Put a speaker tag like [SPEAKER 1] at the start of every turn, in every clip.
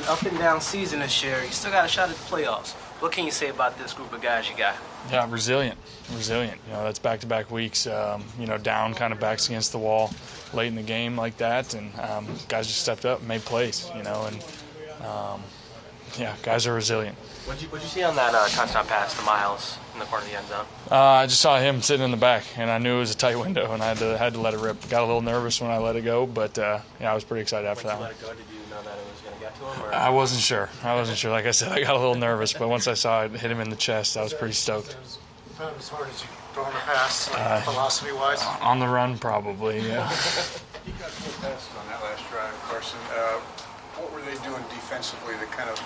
[SPEAKER 1] up and down season this year. You still got a shot at the playoffs. What can you say about this group of guys you got?
[SPEAKER 2] Yeah, resilient. That's back-to-back weeks, down, kind of backs against the wall late in the game like that, and guys just stepped up and made plays, guys are resilient.
[SPEAKER 3] What'd you see on that touchdown pass to Miles in the corner of the end zone?
[SPEAKER 2] I just saw him sitting in the back, and I knew it was a tight window, and I had to let it rip. Got a little nervous when I let it go, but I was pretty excited after that one.
[SPEAKER 3] Once you let it go, did you know that it was going to get to him? Or?
[SPEAKER 2] I wasn't sure. Like I said, I got a little nervous, but once I saw it hit him in the chest, I was pretty stoked.
[SPEAKER 4] Not as hard as you throwing a pass, philosophy-wise?
[SPEAKER 2] On the run, probably, yeah.
[SPEAKER 4] You got 4 passes on that last drive, Carson. What were they doing defensively that kind of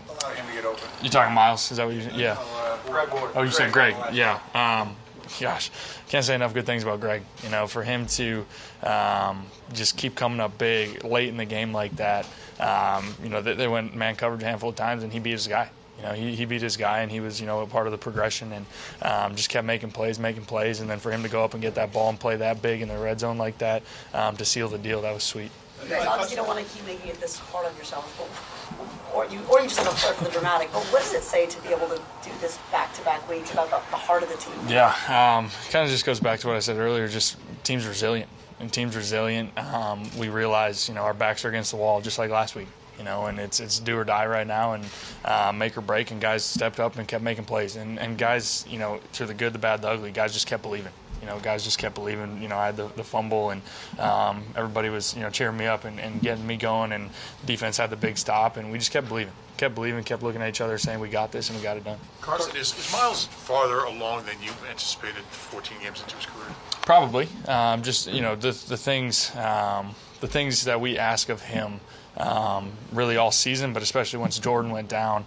[SPEAKER 4] allowed him to get open?
[SPEAKER 2] You talking Miles? Is that what you said? Yeah.
[SPEAKER 4] Greg Ward.
[SPEAKER 2] Oh, you said Greg. Yeah. Gosh, can't say enough good things about Greg. For him to just keep coming up big late in the game like that. They went man coverage a handful of times, and he beat his guy. He beat his guy, and he was, a part of the progression, and just kept making plays, and then for him to go up and get that ball and play that big in the red zone like that to seal the deal, that was sweet.
[SPEAKER 5] You guys obviously don't want to keep making it this hard on yourself, or you just want to play for the dramatic. But what does it say to be able to do this back-to-back weeks about the heart of the team?
[SPEAKER 2] Yeah, kind of just goes back to what I said earlier. Just team's resilient, we realize our backs are against the wall just like last week. And it's do or die right now, and make or break, and guys stepped up and kept making plays, and guys, through the good, the bad, the ugly, guys just kept believing. Guys just kept believing. I had the fumble, and everybody was, cheering me up and getting me going, and defense had the big stop, and we just kept believing, kept looking at each other, saying we got this and we got it done.
[SPEAKER 4] Carson, is Miles farther along than you anticipated 14 games into his career?
[SPEAKER 2] Probably. The things that we ask of him really all season, but especially once Jordan went down,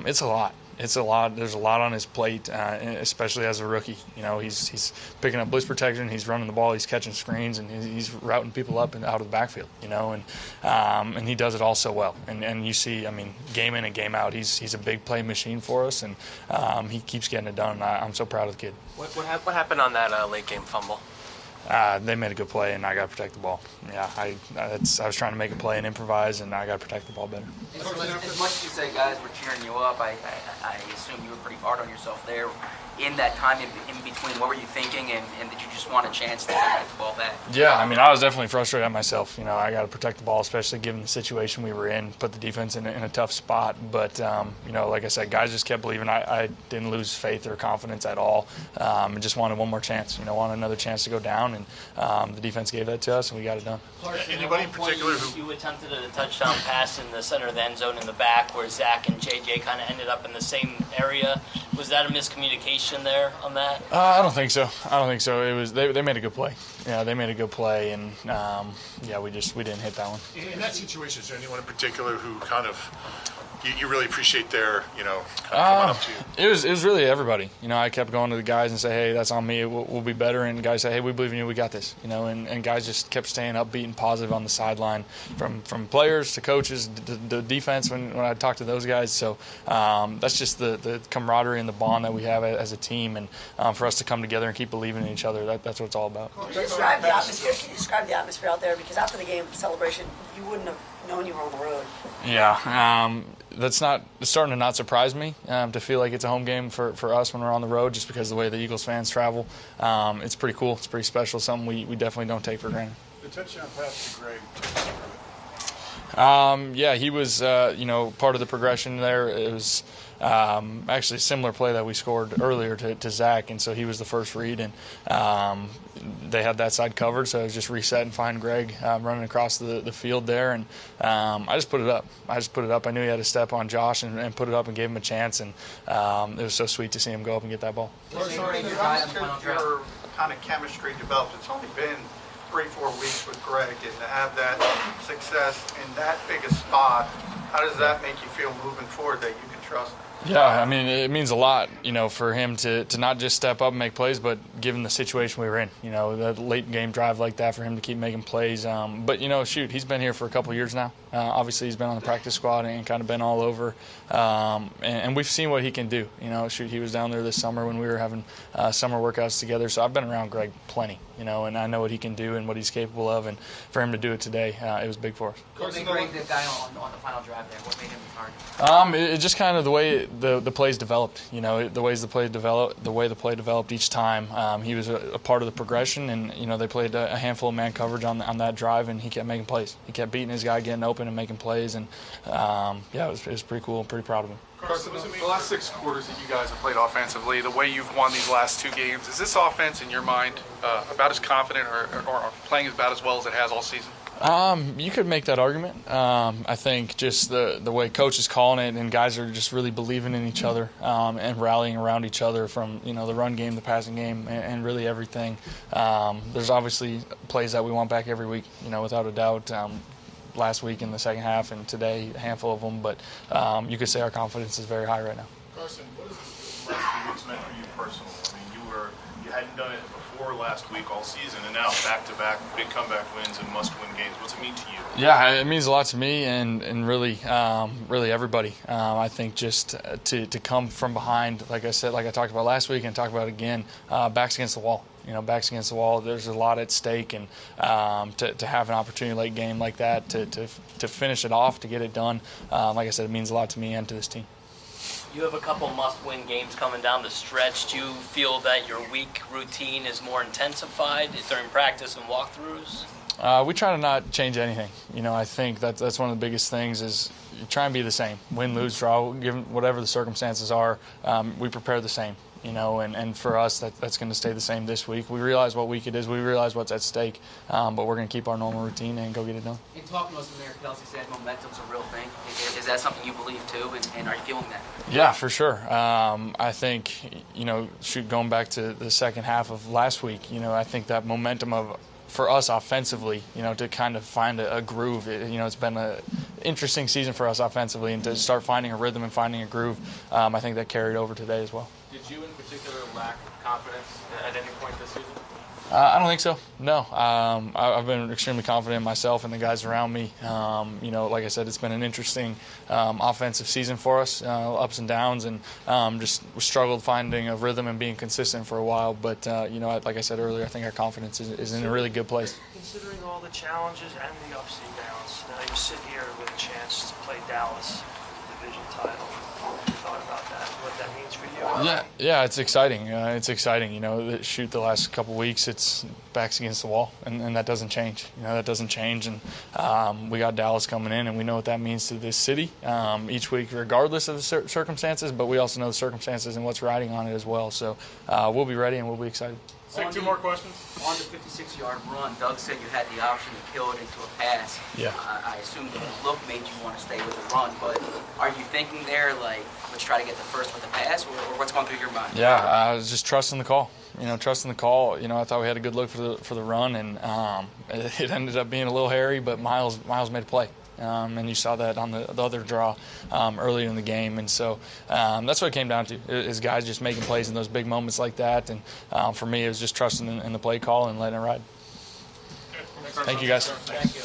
[SPEAKER 2] it's a lot. There's a lot on his plate, especially as a rookie. He's picking up blitz protection, he's running the ball, he's catching screens, and he's routing people up and out of the backfield. And he does it all so well. And you see, game in and game out, he's a big play machine for us, and he keeps getting it done. I'm so proud of the kid.
[SPEAKER 3] What happened on that late game fumble?
[SPEAKER 2] They made a good play, and I got to protect the ball. Yeah, I was trying to make a play and improvise, and I got to protect the ball better.
[SPEAKER 6] As much as you say guys were cheering you up, I assume you were pretty hard on yourself there. In that time in between, what were you thinking, and did you just want a chance to get the ball back?
[SPEAKER 2] Yeah, I was definitely frustrated at myself. I got to protect the ball, especially given the situation we were in, put the defense in a tough spot. But, like I said, guys just kept believing. I didn't lose faith or confidence at all. I just wanted one more chance, wanted another chance to go down, and the defense gave that to us, and we got it done.
[SPEAKER 4] Anybody in particular
[SPEAKER 7] you attempted a touchdown pass in the center of the end zone in the back where Zach and JJ kind of ended up in the same area. Was that a miscommunication there on that?
[SPEAKER 2] I don't think so. It was they made a good play. Yeah, they made a good play, and we didn't hit that one.
[SPEAKER 4] In that situation, is there anyone in particular who kind of you really appreciate their coming up to you?
[SPEAKER 2] It was really everybody. I kept going to the guys and say, hey, that's on me. We'll be better. And guys say, hey, we believe in you. We got this. And guys just kept staying upbeat and positive on the sideline, from players to coaches, the defense when I talked to those guys. So that's just the camaraderie and the bond that we have as a team, and for us to come together and keep believing in each other. That's what it's all about.
[SPEAKER 5] Can you describe the atmosphere? Out there? Because after the game celebration, you wouldn't have known you were on the road.
[SPEAKER 2] Yeah. It's starting to not surprise me to feel like it's a home game for us when we're on the road, just because of the way the Eagles fans travel. It's pretty cool. It's pretty special. Something we definitely don't take for granted.
[SPEAKER 4] The touchdown pass to Greg.
[SPEAKER 2] He was part of the progression there. It was actually a similar play that we scored earlier to Zach, and so he was the first read, and they had that side covered, so I was just reset and find Greg running across the field there, and I just put it up. I knew he had to step on Josh and put it up and gave him a chance, and it was so sweet to see him go up and get that ball.
[SPEAKER 8] Your kind of chemistry developed. It's only been 3-4 weeks with Greg, and to have that success in that big a spot, how does that make you feel moving forward that you can trust him?
[SPEAKER 2] Yeah, it means a lot, for him to not just step up and make plays, but given the situation we were in, that late game drive like that, for him to keep making plays. But, he's been here for a couple of years now. Obviously, he's been on the practice squad and kind of been all over. And we've seen what he can do. He was down there this summer when we were having summer workouts together. So I've been around Greg plenty. and I know what he can do and what he's capable of, and for him to do it today, it was big for us.
[SPEAKER 6] What made Greg the guy on the final drive there? What made him the target?
[SPEAKER 2] It just kind of the way the plays developed, the way the play developed each time. He was a part of the progression, and they played a handful of man coverage on that drive, and he kept making plays. He kept beating his guy, getting open and making plays, and it was pretty cool. I'm pretty proud of him.
[SPEAKER 9] Carson, the last 6 quarters that you guys have played offensively, the way you've won these last 2 games, is this offense in your mind about as confident or playing about as well as it has all season?
[SPEAKER 2] You could make that argument. I think just the way coach is calling it, and guys are just really believing in each other and rallying around each other from the run game, the passing game, and really everything. There's obviously plays that we want back every week, without a doubt. Last week in the second half and today a handful of them, but you could say our confidence is very high right now.
[SPEAKER 4] Carson, what has this last few weeks meant for you personally? I mean, you hadn't done it before last week all season, and now back-to-back big comeback wins and must-win games. What's it mean to you?
[SPEAKER 2] Yeah, it means a lot to me and really everybody. I think just to come from behind, like I said, like I talked about last week and talked about again, backs against the wall. Backs against the wall. There's a lot at stake, and to have an opportunity late game like that, to finish it off, to get it done, like I said, it means a lot to me and to this team.
[SPEAKER 7] You have a couple must-win games coming down the stretch. Do you feel that your week routine is more intensified during practice and walkthroughs?
[SPEAKER 2] We try to not change anything. I think that's one of the biggest things is you try and be the same. Win, lose, draw, given whatever the circumstances are, we prepare the same. And for us, that's going to stay the same this week. We realize what week it is. We realize what's at stake, but we're going to keep our normal routine and go get it done.
[SPEAKER 6] In talking with Mayor Kelsey said momentum's a real thing. Is that something you believe too, and are you feeling that?
[SPEAKER 2] Yeah, for sure. I think, going back to the second half of last week, I think that momentum for us offensively, to kind of find a groove. It's been an interesting season for us offensively, and to start finding a rhythm and finding a groove, I think that carried over today as well.
[SPEAKER 3] Did you in particular lack confidence at any point this season?
[SPEAKER 2] I don't think so. No. I've been extremely confident in myself and the guys around me. Like I said, it's been an interesting offensive season for us, ups and downs, and just struggled finding a rhythm and being consistent for a while. But, like I said earlier, I think our confidence is in a really good place.
[SPEAKER 10] Considering all the challenges and the ups and downs, now you sit here with a chance to play Dallas for the division title. Have you thought about that, what that means for you?
[SPEAKER 2] Yeah, it's exciting. Shoot, the last couple weeks, it's backs against the wall, and that doesn't change. That doesn't change, and we got Dallas coming in, and we know what that means to this city each week, regardless of the circumstances, but we also know the circumstances and what's riding on it as well. So we'll be ready, and we'll be excited.
[SPEAKER 9] Take 2 more questions.
[SPEAKER 6] On the 56-yard run, Doug said you had the option to kill it into a pass.
[SPEAKER 2] Yeah.
[SPEAKER 6] I assume the look made you want to stay with the run, but are you thinking there, like, let's try to get the first with the pass, or what's going through your mind?
[SPEAKER 2] Yeah, I was just trusting the call. Trusting the call. I thought we had a good look for the run, and it ended up being a little hairy, but Miles made a play. And you saw that on the other draw earlier in the game. And so that's what it came down to, is guys just making plays in those big moments like that. And for me, it was just trusting in the play call and letting it ride. Thank you, guys.
[SPEAKER 7] Thank you.